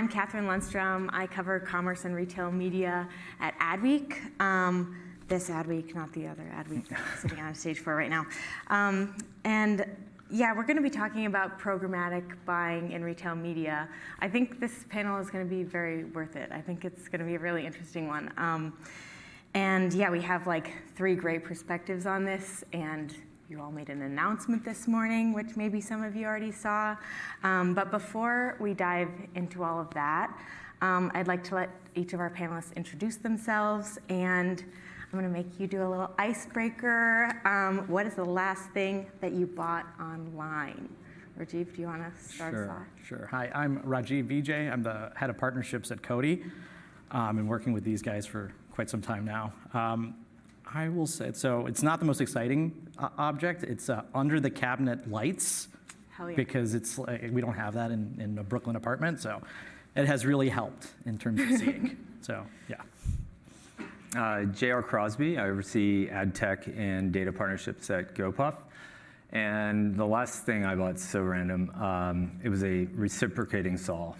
I'm Kathryn Lundstrom. I cover commerce and retail media at AdWeek. This AdWeek, not the other AdWeek that I'm sitting on a stage for right now. And yeah, we're going to be talking about programmatic buying in retail media. I think this panel is going to be very worth it. I think it's going to be a really interesting one. And yeah, we have like 3 great perspectives on this, and you all made an announcement this morning, which maybe some of you already saw. But before we dive into all of that, I'd like to let each of our panelists introduce themselves, and I'm going to make you do a little icebreaker. What is the last thing that you bought online? Rajiv, do you want to start us off? Sure. Hi, I'm Rajiv Vijay. I'm the head of partnerships at Coty. Been working with these guys for quite some time now. I will say, so it's not the most exciting object. It's under the cabinet lights. Hell yeah. Because it's we don't have that in a Brooklyn apartment, so it has really helped in terms of seeing. So yeah. J.R. Crosby. I oversee ad tech and data partnerships at GoPuff. And the last thing I bought, so random, it was a reciprocating saw.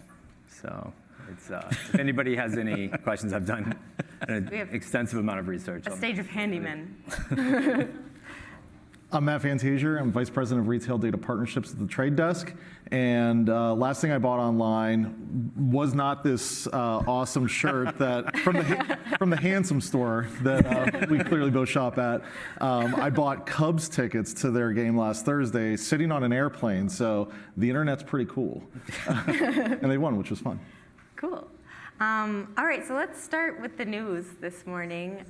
So it's, if anybody has any questions, I've done an extensive amount of research. A stage of handyman. I'm Matt Fantasia. I'm Vice President of Retail Data Partnerships at the Trade Desk. And last thing I bought online was not this awesome shirt that from the Handsome store that we clearly both shop at. I bought Cubs tickets to their game last Thursday sitting on an airplane. So the internet's pretty cool. And they won, which was fun. Cool. All right, so let's start with the news this morning.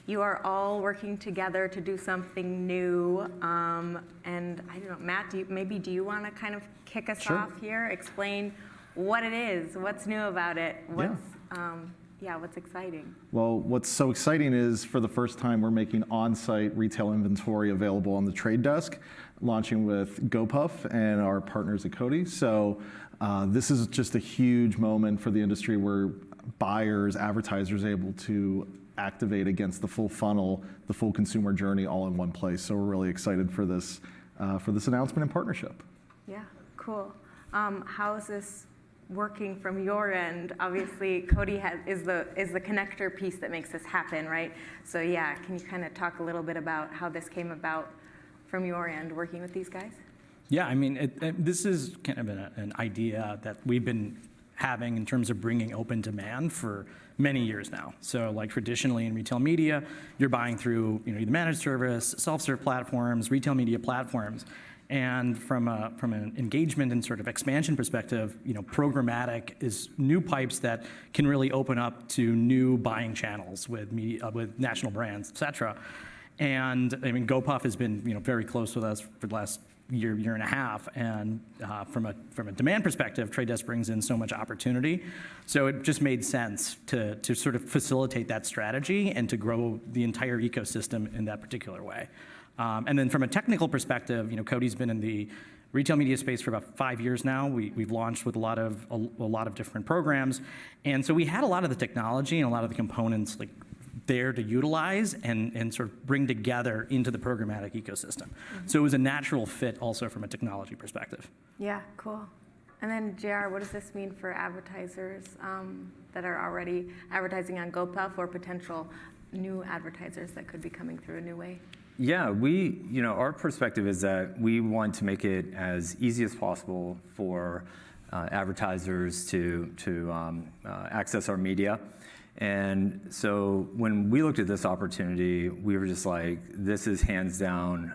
You are all working together to do something new. And I don't know, Matt, do you want to kind of kick us off here? Explain what it is, what's new about it, what's exciting? Well, what's so exciting is for the first time we're making on-site retail inventory available on the Trade Desk, launching with GoPuff and our partners at Coty. So this is just a huge moment for the industry where buyers, advertisers are able to activate against the full funnel, the full consumer journey all in one place. So we're really excited for this announcement and partnership. Yeah, cool. How is this working from your end? Obviously, Coty is the connector piece that makes this happen, right? So yeah, can you kind of talk a little bit about how this came about from your end, working with these guys? Yeah, I mean, this is kind of an idea that we've been having in terms of bringing open demand for many years now. So like traditionally in retail media, you're buying through either managed service, self-serve platforms, retail media platforms. And from an engagement and sort of expansion perspective, programmatic is new pipes that can really open up to new buying channels with media, with national brands, et cetera. And I mean, GoPuff has been very close with us for the last year and a half, and from a demand perspective, Trade Desk brings in so much opportunity. So it just made sense to sort of facilitate that strategy and to grow the entire ecosystem in that particular way. And then from a technical perspective, Coty's been in the retail media space for about 5 years now. We've launched with a lot of different programs, and so we had a lot of the technology and a lot of the components like there to utilize and sort of bring together into the programmatic ecosystem. Mm-hmm. So it was a natural fit also from a technology perspective. Yeah, cool. And then JR, what does this mean for advertisers that are already advertising on GoPuff or potential new advertisers that could be coming through a new way? Yeah, our perspective is that we want to make it as easy as possible for advertisers to access our media. And so when we looked at this opportunity, we were just like, this is hands down,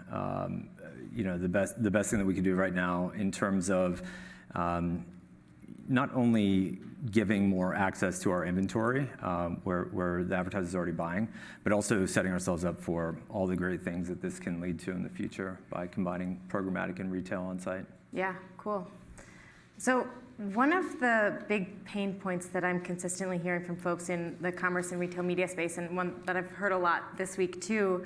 the best thing that we can do right now in terms of not only giving more access to our inventory, where the advertiser is already buying, but also setting ourselves up for all the great things that this can lead to in the future by combining programmatic and retail on site. Yeah, cool. So one of the big pain points that I'm consistently hearing from folks in the commerce and retail media space, and one that I've heard a lot this week too,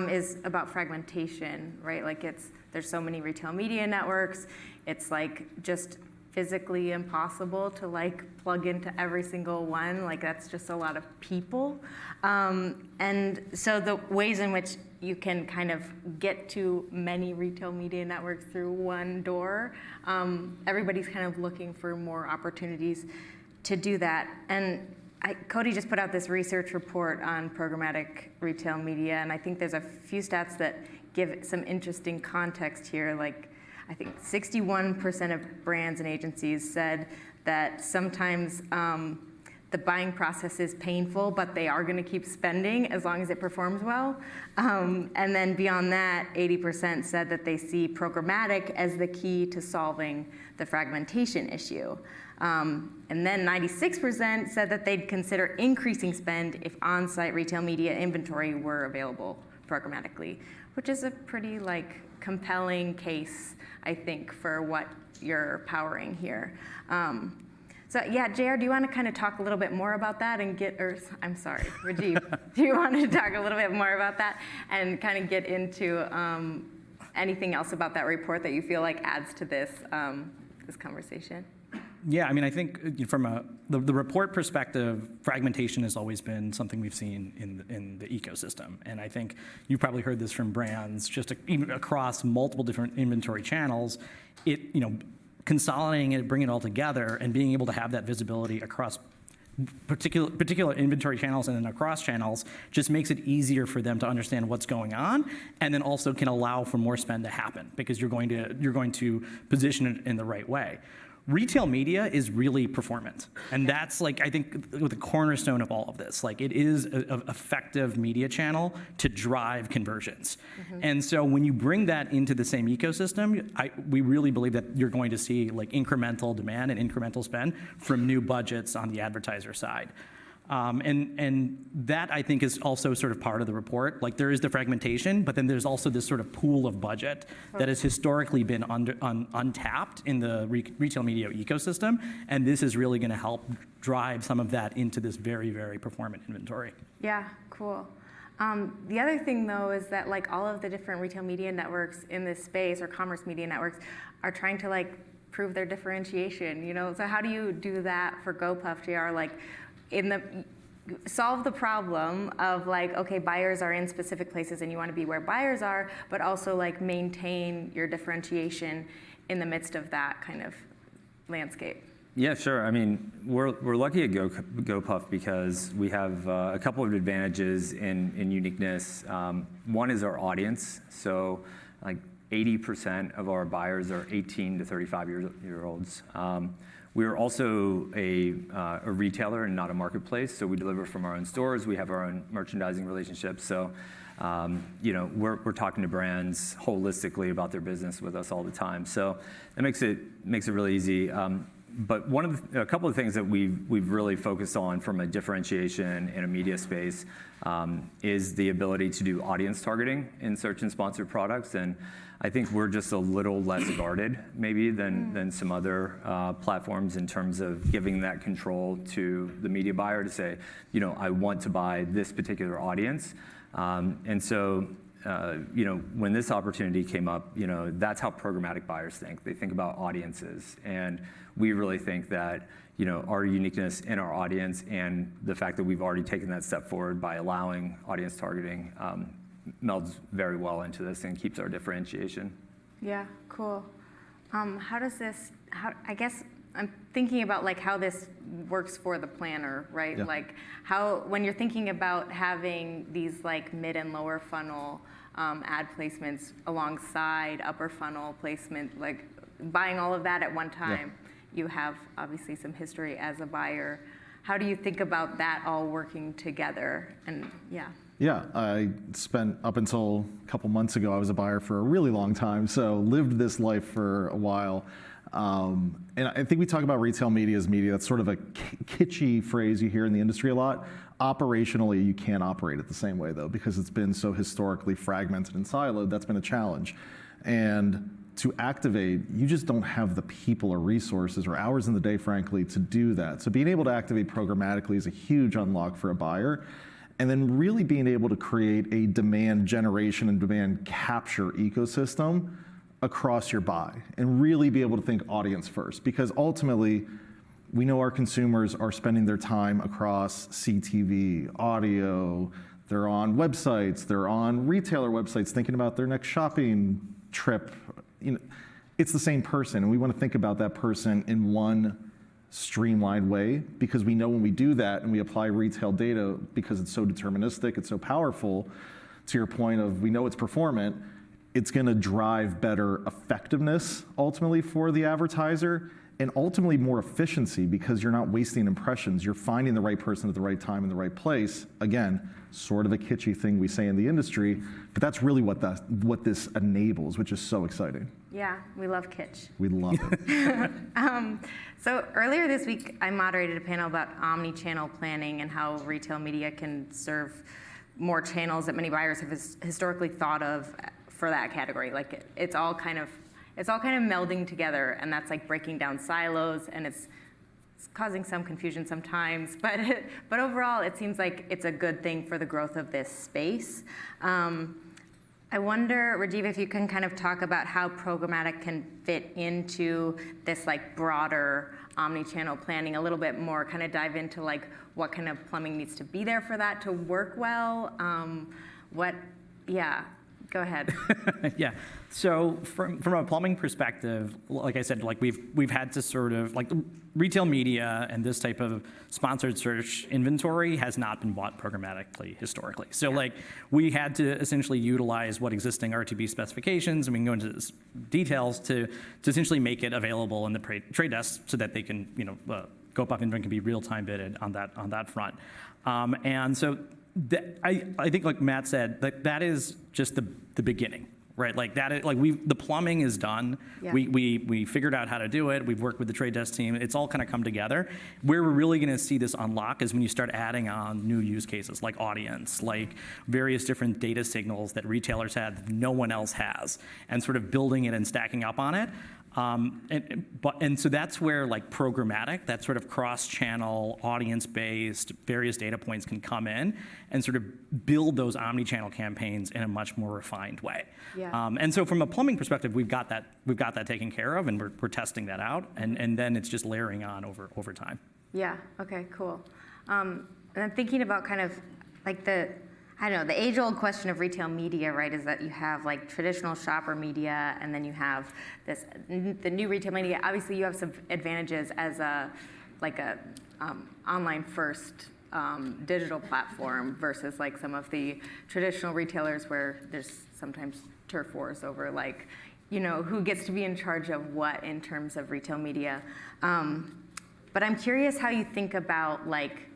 is about fragmentation, right? Like there's so many retail media networks, it's like just physically impossible to like plug into every single one. Like that's just a lot of people. And so the ways in which you can kind of get to many retail media networks through one door. Everybody's kind of looking for more opportunities to do that. And Cody just put out this research report on programmatic retail media, and I think there's a few stats that give some interesting context here. Like, I think 61% of brands and agencies said that sometimes the buying process is painful, but they are going to keep spending as long as it performs well. And then beyond that, 80% said that they see programmatic as the key to solving the fragmentation issue. And then 96% said that they'd consider increasing spend if on-site retail media inventory were available programmatically, which is a pretty compelling case, I think, for what you're powering here. So yeah, JR, do you want to kind of talk a little bit more about that and Rajiv, do you want to talk a little bit more about that and kind of get into anything else about that report that you feel like adds to this conversation? Yeah, I mean, I think from the report perspective, fragmentation has always been something we've seen in the ecosystem. And I think you've probably heard this from brands just even across multiple different inventory channels. Consolidating it, bringing it all together, and being able to have that visibility across particular inventory channels and then across channels just makes it easier for them to understand what's going on, and then also can allow for more spend to happen because you're going to position it in the right way. Retail media is really performant, and that's I think the cornerstone of all of this. It is an effective media channel to drive conversions. Mm-hmm. And so when you bring that into the same ecosystem, we really believe that you're going to see incremental demand and incremental spend from new budgets on the advertiser side. And that, I think, is also sort of part of the report. There is the fragmentation, but then there's also this sort of pool of budget that has historically been untapped in the retail media ecosystem, and this is really going to help drive some of that into this very, very performant inventory. Yeah, cool. The other thing, though, is that all of the different retail media networks in this space, or commerce media networks, are trying to prove their differentiation. So how do you do that for GoPuff, JR? Solve the problem of okay, buyers are in specific places and you want to be where buyers are, but also maintain your differentiation in the midst of that kind of landscape. Yeah, sure. I mean, we're lucky at GoPuff because we have a couple of advantages in uniqueness. One is our audience. So 80% of our buyers are 18 to 35-year-olds. We are also a retailer and not a marketplace, so we deliver from our own stores. We have our own merchandising relationships. So, we're talking to brands holistically about their business with us all the time. So that makes it really easy. But a couple of things that we've really focused on from a differentiation in a media space is the ability to do audience targeting in search and sponsored products. And I think we're just a little less guarded maybe than some other platforms in terms of giving that control to the media buyer to say, I want to buy this particular audience. And so, when this opportunity came up, that's how programmatic buyers think. They think about audiences. And we really think that, our uniqueness in our audience and the fact that we've already taken that step forward by allowing audience targeting melds very well into this and keeps our differentiation. Yeah, cool. I guess I'm thinking about how this works for the planner, right? Yeah. When you're thinking about having these mid and lower funnel ad placements alongside upper funnel placement, buying all of that at one time, yeah. You have obviously some history as a buyer. How do you think about that all working together? And yeah. Yeah, I spent up until a couple months ago, I was a buyer for a really long time, so lived this life for a while. And I think we talk about retail media as media. That's sort of a kitschy phrase you hear in the industry a lot. Operationally, you can't operate it the same way, though, because it's been so historically fragmented and siloed. That's been a challenge. And to activate, you just don't have the people or resources or hours in the day, frankly, to do that. So being able to activate programmatically is a huge unlock for a buyer. And then really being able to create a demand generation and demand capture ecosystem across your buy and really be able to think audience first, because ultimately we know our consumers are spending their time across CTV, audio, they're on websites, they're on retailer websites thinking about their next shopping trip. It's the same person, and we want to think about that person in one streamlined way, because we know when we do that and we apply retail data, because it's so deterministic, it's so powerful, to your point of we know it's performant, it's going to drive better effectiveness ultimately for the advertiser, and ultimately more efficiency, because you're not wasting impressions. You're finding the right person at the right time in the right place. Again, sort of a kitschy thing we say in the industry, but that's really what this enables, which is so exciting. Yeah, we love kitsch. We love it. So earlier this week, I moderated a panel about omni-channel planning and how retail media can serve more channels that many buyers have historically thought of for that category. Like it's all kind of melding together, and that's like breaking down silos, and it's causing some confusion sometimes, but overall it seems like it's a good thing for the growth of this space. I wonder, Rajiv, if you can kind of talk about how programmatic can fit into this like broader omni-channel planning a little bit more, kind of dive into like what kind of plumbing needs to be there for that to work well. Go ahead. Yeah. So from a plumbing perspective, like I said, like we've had to sort of like retail media and this type of sponsored search inventory has not been bought programmatically historically. So like we had to essentially utilize what existing RTB specifications, and we can go into details to essentially make it available in the trade desk so that they can go up inventory can be real time bidded on that front. And so I think, like Matt said, that is just the beginning, right? Like that is like the plumbing is done. Yeah. We figured out how to do it. We've worked with the trade desk team. It's all kind of come together. Where we're really going to see this unlock is when you start adding on new use cases like audience, like various different data signals that retailers have that no one else has, and sort of building it and stacking up on it. And so that's where like programmatic, that sort of cross-channel, audience-based, various data points can come in and sort of build those omni-channel campaigns in a much more refined way. Yeah. And so from a plumbing perspective, we've got that taken care of, and we're testing that out, and then it's just layering on over time. Yeah. Okay. Cool. And I'm thinking about kind of like the age-old question of retail media, right, is that you have like traditional shopper media, and then you have the new retail media. Obviously, you have some advantages as a online first digital platform versus like some of the traditional retailers where there's sometimes turf wars over like, who gets to be in charge of what in terms of retail media. But I'm curious how you think about like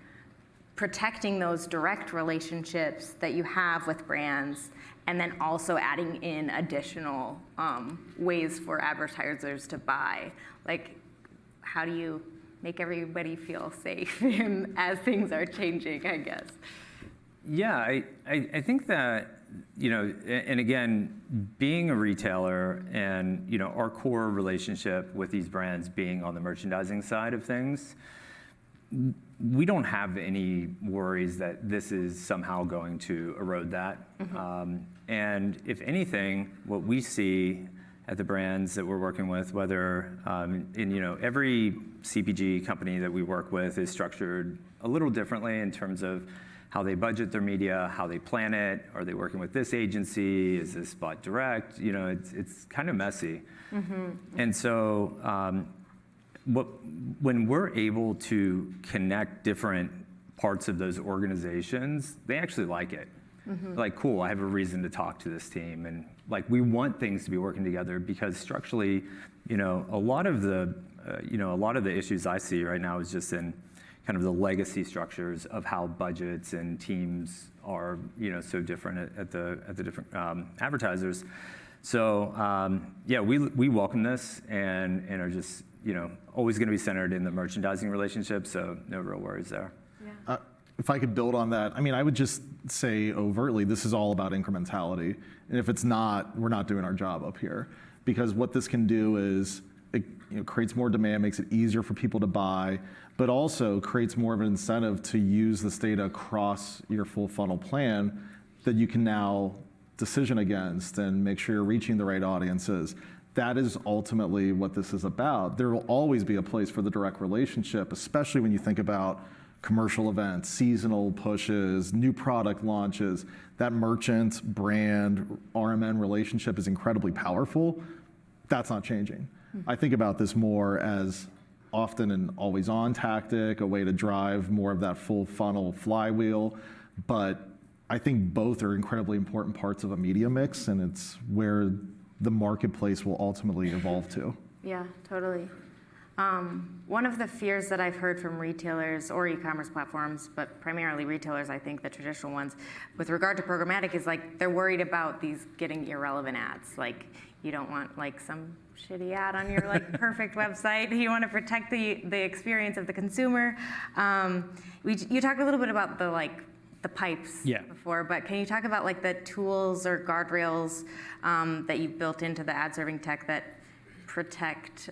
protecting those direct relationships that you have with brands, and then also adding in additional ways for advertisers to buy. Like, how do you make everybody feel safe as things are changing, I guess? Yeah, I think that, and again, being a retailer and, our core relationship with these brands being on the merchandising side of things, we don't have any worries that this is somehow going to erode that. Mm-hmm. And if anything, what we see at the brands that we're working with, whether every CPG company that we work with is structured a little differently in terms of how they budget their media, how they plan it. Are they working with this agency? Is this bought direct? It's kind of messy. Mm-hmm. And so when we're able to connect different parts of those organizations, they actually like it. Mm-hmm. Like, cool, I have a reason to talk to this team. And like, we want things to be working together, because structurally, a lot of the issues I see right now is just in kind of the legacy structures of how budgets and teams are, so different at the different advertisers. So we welcome this and are just, always going to be centered in the merchandising relationship. So no real worries there. Yeah. If I could build on that, I would just say overtly, this is all about incrementality. And if it's not, we're not doing our job up here. Because what this can do is it creates more demand, makes it easier for people to buy, but also creates more of an incentive to use this data across your full funnel plan that you can now decision against and make sure you're reaching the right audiences. That is ultimately what this is about. There will always be a place for the direct relationship, especially when you think about commercial events, seasonal pushes, new product launches. That merchant brand RMN relationship is incredibly powerful. That's not changing. I think about this more as often an always-on tactic, a way to drive more of that full funnel flywheel. But I think both are incredibly important parts of a media mix, and it's where the marketplace will ultimately evolve to. Yeah, totally. One of the fears that I've heard from retailers or e-commerce platforms, but primarily retailers, I think the traditional ones, with regard to programmatic is like they're worried about these getting irrelevant ads. Like you don't want like some shitty ad on your like perfect website. You want to protect the experience of the consumer. You talked a little bit about the pipes before, but can you talk about like the tools or guardrails that you've built into the ad serving tech that protect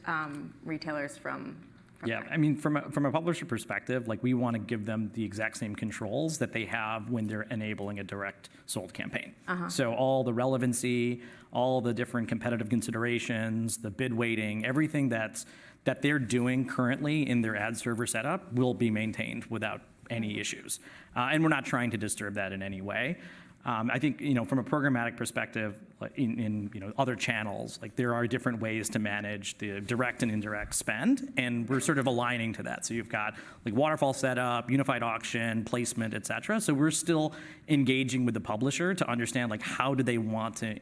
retailers from Yeah, I mean, from a publisher perspective, like we want to give them the exact same controls that they have when they're enabling a direct sold campaign. So all the relevancy, all the different competitive considerations, the bid weighting, everything that they're doing currently in their ad server setup will be maintained without any issues. And we're not trying to disturb that in any way. I think, from a programmatic perspective, like in other channels, like there are different ways to manage the direct and indirect spend, and we're sort of aligning to that. So you've got like waterfall setup, unified auction, placement, et cetera. So we're still engaging with the publisher to understand like how do they want to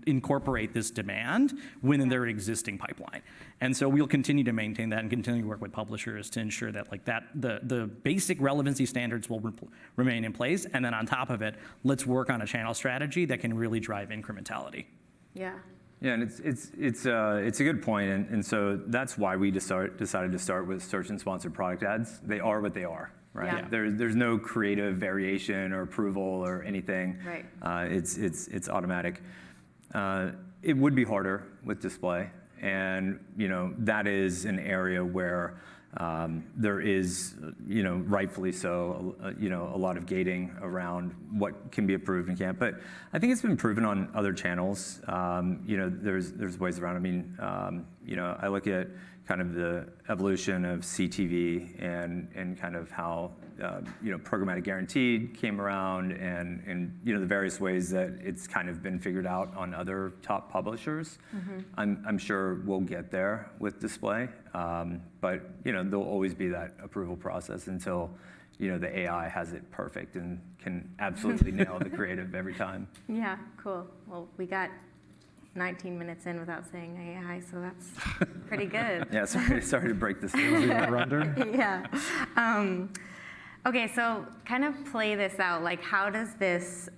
incorporate this demand within their existing pipeline. And so we'll continue to maintain that and continue to work with publishers to ensure that like that the basic relevancy standards will remain in place, and then on top of it, let's work on a channel strategy that can really drive incrementality. Yeah. Yeah, and it's a good point, and so that's why we decided to start with search and sponsored product ads. They are what they are, right? Yeah. There's no creative variation or approval or anything. Right. It's automatic. It would be harder with display, and that is an area where there is, rightfully so, a lot of gating around what can be approved and can't. But I think it's been proven on other channels. There's ways around. I mean, I look at kind of the evolution of CTV and kind of how programmatic guaranteed came around, and the various ways that it's kind of been figured out on other top publishers. I'm sure we'll get there with display, but there'll always be that approval process until the AI has it perfect and can absolutely nail the creative every time. Yeah, cool. Well, we got 19 minutes in without saying AI, so that's pretty good. Yeah, sorry to break this. Yeah. Okay, so kind of play this out. Like, how does this,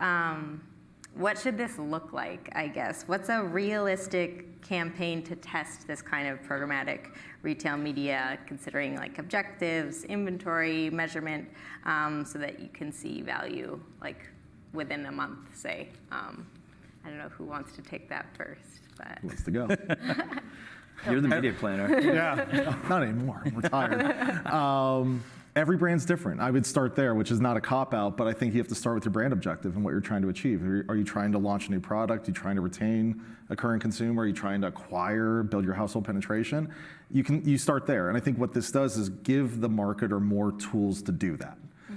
what should this look like, I guess? What's a realistic campaign to test this kind of programmatic retail media, considering like objectives, inventory, measurement, so that you can see value like within a month, say? I don't know who wants to take that first, but. Who wants to go? You're the media planner. Yeah, not anymore. I'm retired. Every brand's different. I would start there, which is not a cop-out, but I think you have to start with your brand objective and what you're trying to achieve. Are you trying to launch a new product? Are you trying to retain a current consumer? Are you trying to acquire, build your household penetration? You start there. And I think what this does is give the marketer more tools to do that.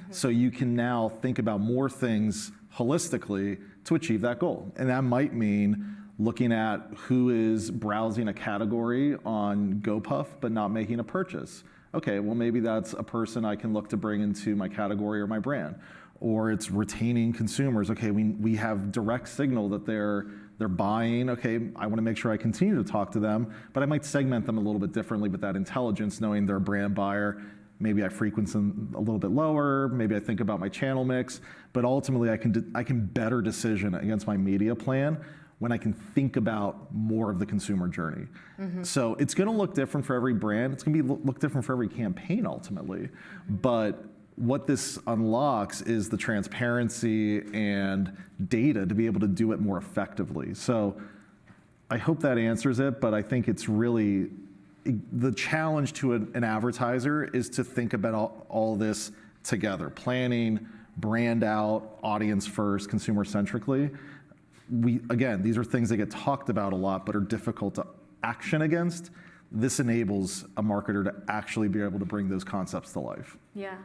So you can now think about more things holistically to achieve that goal. And that might mean looking at who is browsing a category on GoPuff but not making a purchase. Okay, well maybe that's a person I can look to bring into my category or my brand. Or it's retaining consumers. Okay, we have direct signal that they're buying. Okay, I want to make sure I continue to talk to them, but I might segment them a little bit differently with that intelligence, knowing they're a brand buyer. Maybe I frequency them a little bit lower. Maybe I think about my channel mix. But ultimately, I can better decision against my media plan when I can think about more of the consumer journey. So it's going to look different for every brand. It's going to look different for every campaign ultimately. But what this unlocks is the transparency and data to be able to do it more effectively. So I hope that answers it, but I think it's really the challenge to an advertiser is to think about all this together. Planning, brand out, audience first, consumer centrically. Again, these are things that get talked about a lot but are difficult to action against. This enables a marketer to actually be able to bring those concepts to life. Yeah.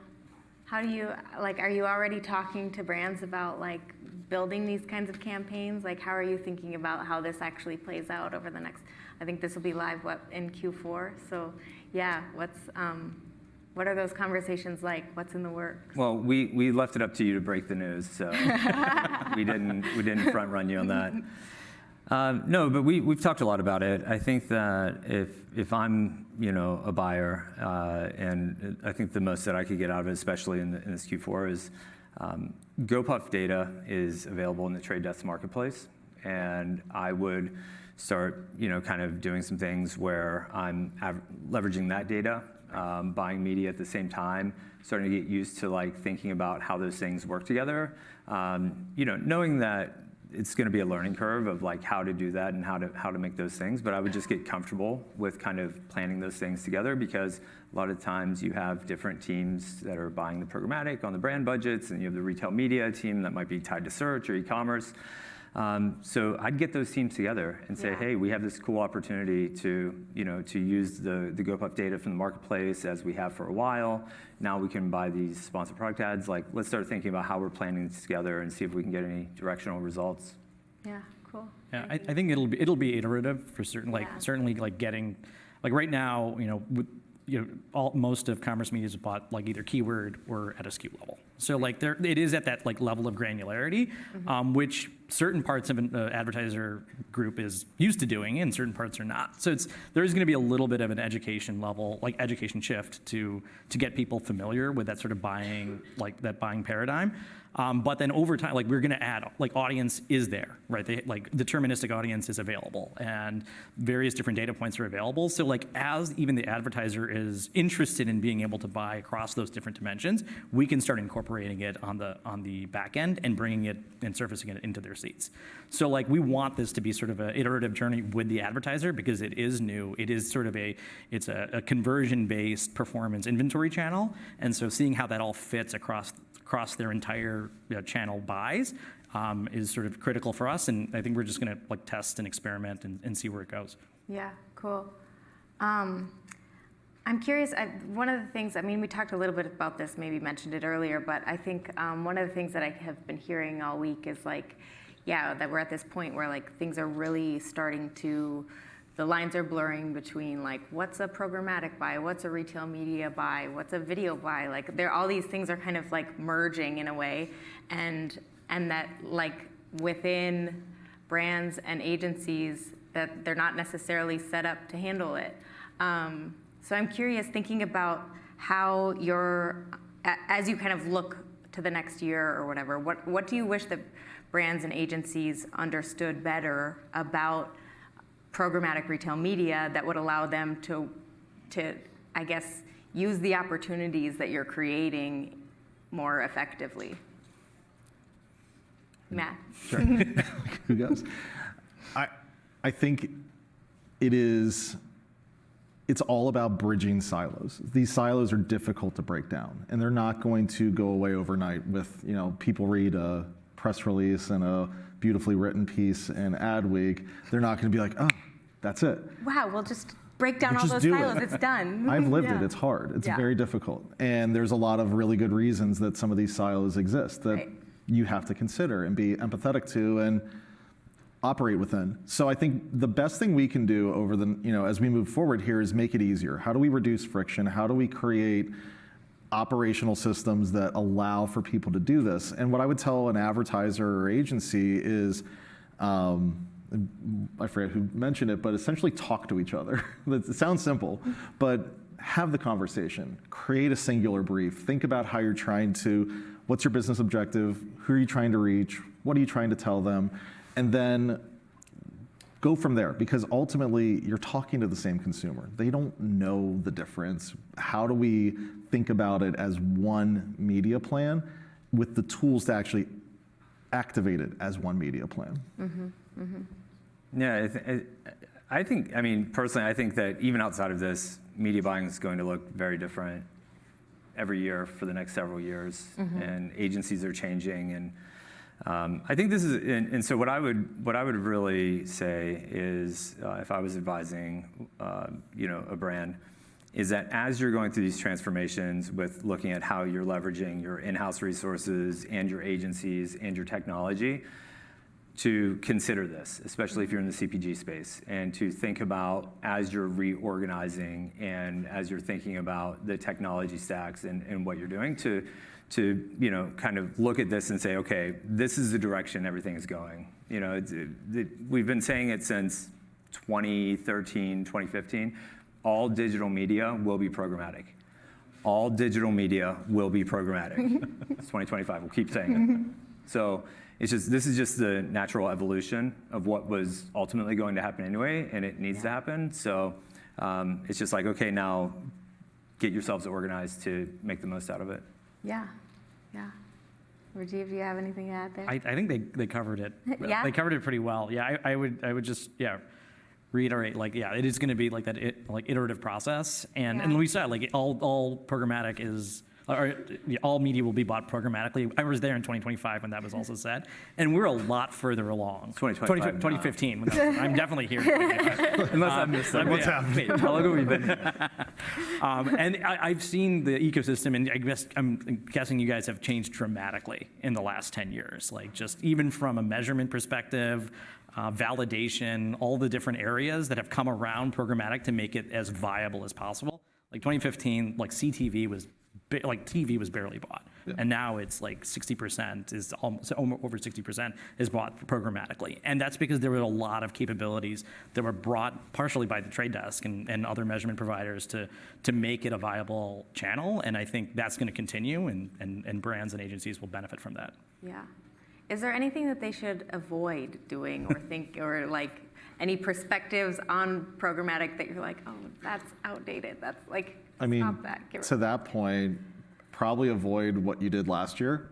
How do you, like, are you already talking to brands about like building these kinds of campaigns? Like, how are you thinking about how this actually plays out over the next, I think this will be live, in Q4? So yeah, what are those conversations like? What's in the works? Well, we left it up to you to break the news, so we didn't front run you on that. No, but we've talked a lot about it. I think that if I'm a buyer, and I think the most that I could get out of it, especially in this Q4, is GoPuff data is available in the Trade Desk marketplace, and I would start kind of doing some things where I'm leveraging that data, buying media at the same time, starting to get used to like thinking about how those things work together. Knowing that it's going to be a learning curve of like how to do that and how to make those things, but I would just get comfortable with kind of planning those things together, because a lot of times you have different teams that are buying the programmatic on the brand budgets, and you have the retail media team that might be tied to search or e-commerce. So I'd get those teams together and say, hey, we have this cool opportunity to use the GoPuff data from the marketplace as we have for a while. Now we can buy these sponsored product ads. Like, let's start thinking about how we're planning this together and see if we can get any directional results. Yeah, cool. Yeah, I think it'll be iterative for certain, like certainly like getting, like right now, most of commerce media is bought like either keyword or at a SKU level. So like it is at that like level of granularity, which certain parts of an advertiser group is used to doing, and certain parts are not. So there is going to be a little bit of an education level, like education shift to get people familiar with that sort of buying paradigm. But then over time, like we're going to add, like audience is there, right? Like deterministic audience is available, and various different data points are available. So like as even the advertiser is interested in being able to buy across those different dimensions, we can start incorporating it on the back end and bringing it and surfacing it into their seats. So like we want this to be sort of an iterative journey with the advertiser, because it is new. It is sort of it's a conversion-based performance inventory channel, and so seeing how that all fits across their entire channel buys is sort of critical for us, and I think we're just going to like test and experiment and see where it goes. Yeah, cool. I'm curious, one of the things, I mean, we talked a little bit about this, maybe mentioned it earlier, but I think one of the things that I have been hearing all week is like, that we're at this point where like things are really starting to, the lines are blurring between like what's a programmatic buy, what's a retail media buy, what's a video buy. Like all these things are kind of like merging in a way, and that like within brands and agencies that they're not necessarily set up to handle it. So I'm curious, thinking about how as you kind of look to the next year or whatever, what do you wish that brands and agencies understood better about programmatic retail media that would allow them to I guess, use the opportunities that you're creating more effectively? Matt? Sure. Who goes? I think it's all about bridging silos. These silos are difficult to break down, and they're not going to go away overnight with, people read a press release and a beautifully written piece in AdWeek. They're not going to be like, oh, that's it. Wow, we'll just break down all those do silos. it. It's done. I've lived it. It's hard. It's very difficult. And there's a lot of really good reasons that some of these silos exist that you have to consider and be empathetic to and operate within. So I think the best thing we can do over as we move forward here is make it easier. How do we reduce friction? How do we create operational systems that allow for people to do this? And what I would tell an advertiser or agency is, I forget who mentioned it, but essentially talk to each other. It sounds simple, but have the conversation. Create a singular brief. Think about how you're what's your business objective? Who are you trying to reach? What are you trying to tell them? And then go from there, because ultimately you're talking to the same consumer. They don't know the difference. How do we think about it as one media plan with the tools to actually activate it as one media plan? Mm-hmm. Mm-hmm. Yeah, I think, personally, I think that even outside of this, media buying is going to look very different every year for the next several years, and agencies are changing, and I think this is, and so what I would really say is, if I was advising, a brand, is that as you're going through these transformations with looking at how you're leveraging your in-house resources and your agencies and your technology, to consider this, especially if you're in the CPG space, and to think about as you're reorganizing and as you're thinking about the technology stacks and what you're doing, to kind of look at this and say, okay, this is the direction everything is going. We've been saying it since 2013, 2015. All digital media will be programmatic. All digital media will be programmatic. It's 2025. We'll keep saying it. So this is just the natural evolution of what was ultimately going to happen anyway, and it needs to happen. So it's just like, okay, now get yourselves organized to make the most out of it. Yeah. Rajiv, do you have anything to add there? I think they covered it. Yeah? They covered it pretty well. Yeah, I would just reiterate, it is going to be like that iterative process, and we said all programmatic is. All media will be bought programmatically. I was there in 2025 when that was also said, and we're a lot further along. 2015. I'm definitely here. Unless I missed that. What's happening? How long have we been here? And I've seen the ecosystem, and I'm guessing you guys have changed dramatically in the last 10 years. Just even from a measurement perspective, validation, all the different areas that have come around programmatic to make it as viable as possible. 2015, CTV was. TV was barely bought, and now it's 60% is almost over 60% is bought programmatically, and that's because there were a lot of capabilities that were brought partially by the Trade Desk and other measurement providers to make it a viable channel, and I think that's going to continue, and brands and agencies will benefit from that. Yeah. Is there anything that they should avoid doing or think or any perspectives on programmatic that you're like, oh, that's outdated? That's stop that. To that point, probably avoid what you did last year.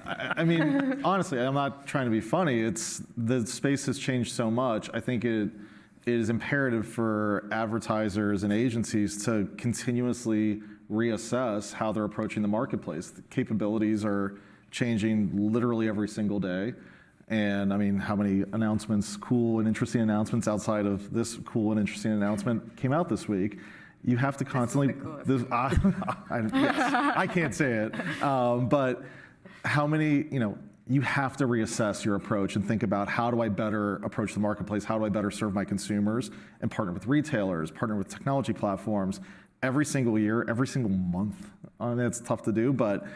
I mean, honestly, I'm not trying to be funny. The space has changed so much. I think it is imperative for advertisers and agencies to continuously reassess how they're approaching the marketplace. The capabilities are changing literally every single day. And I mean, how many announcements, cool and interesting announcements outside of this cool and interesting announcement came out this week? You have to constantly. Yes, I can't say it, but how many? You have to reassess your approach and think about how do I better approach the marketplace? How do I better serve my consumers and partner with retailers, partner with technology platforms every single year, every single month. I mean, it's tough to do, but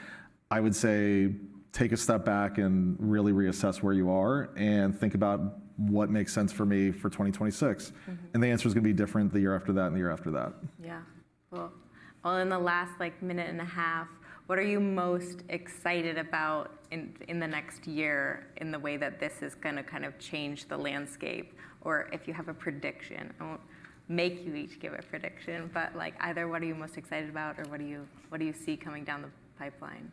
I would say take a step back and really reassess where you are and think about what makes sense for me for 2026. Mm-hmm. And the answer is going to be different the year after that and the year after that. Yeah. Well, in the last minute and a half, what are you most excited about in the next year in the way that this is going to kind of change the landscape? Or if you have a prediction, I won't make you each give a prediction, but either what are you most excited about, or what do you see coming down the pipeline?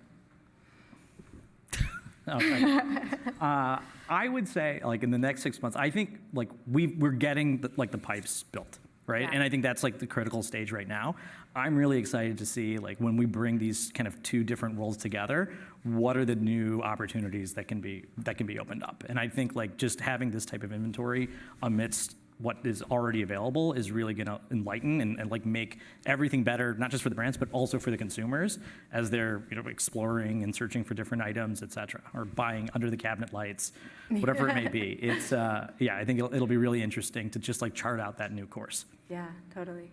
I would say, in the next 6 months, I think we're getting the pipes built, right? Yeah. And I think that's the critical stage right now. I'm really excited to see when we bring these kind of two different worlds together, what are the new opportunities that can be opened up? And I think just having this type of inventory amidst what is already available is really going to enlighten and make everything better, not just for the brands, but also for the consumers as they're exploring and searching for different items, et cetera, or buying under the cabinet lights, whatever it may be. It's I think it'll be really interesting to just chart out that new course. Yeah, totally.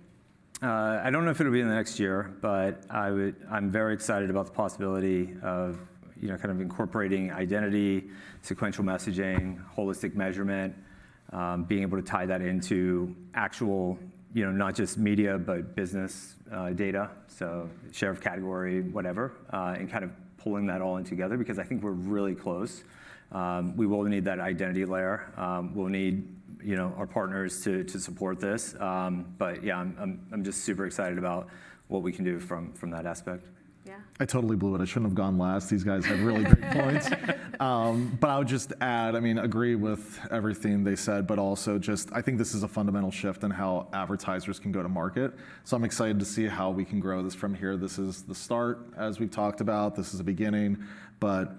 I don't know if it'll be in the next year, but I'm very excited about the possibility of kind of incorporating identity, sequential messaging, holistic measurement. Being able to tie that into actual, not just media, but business data, so share of category, whatever, and kind of pulling that all in together, because I think we're really close. We will need that identity layer. We'll need, our partners to support this. But yeah, I'm just super excited about what we can do from that aspect. Yeah. I totally blew it. I shouldn't have gone last. These guys had really great points. But I would just add, agree with everything they said, but also I think this is a fundamental shift in how advertisers can go to market. So I'm excited to see how we can grow this from here. This is the start, as we've talked about. This is the beginning, but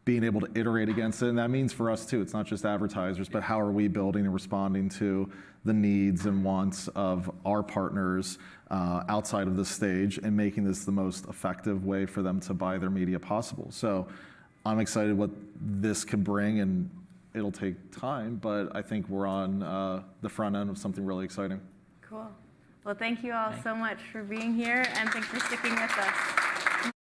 being able to iterate against it. And that means for us too, it's not just advertisers, but how are we building and responding to the needs and wants of our partners outside of the stage and making this the most effective way for them to buy their media possible. So I'm excited what this can bring, and it'll take time, but I think we're on the front end of something really exciting. Cool. Well, thank you all so much for being here, and thanks for sticking with us.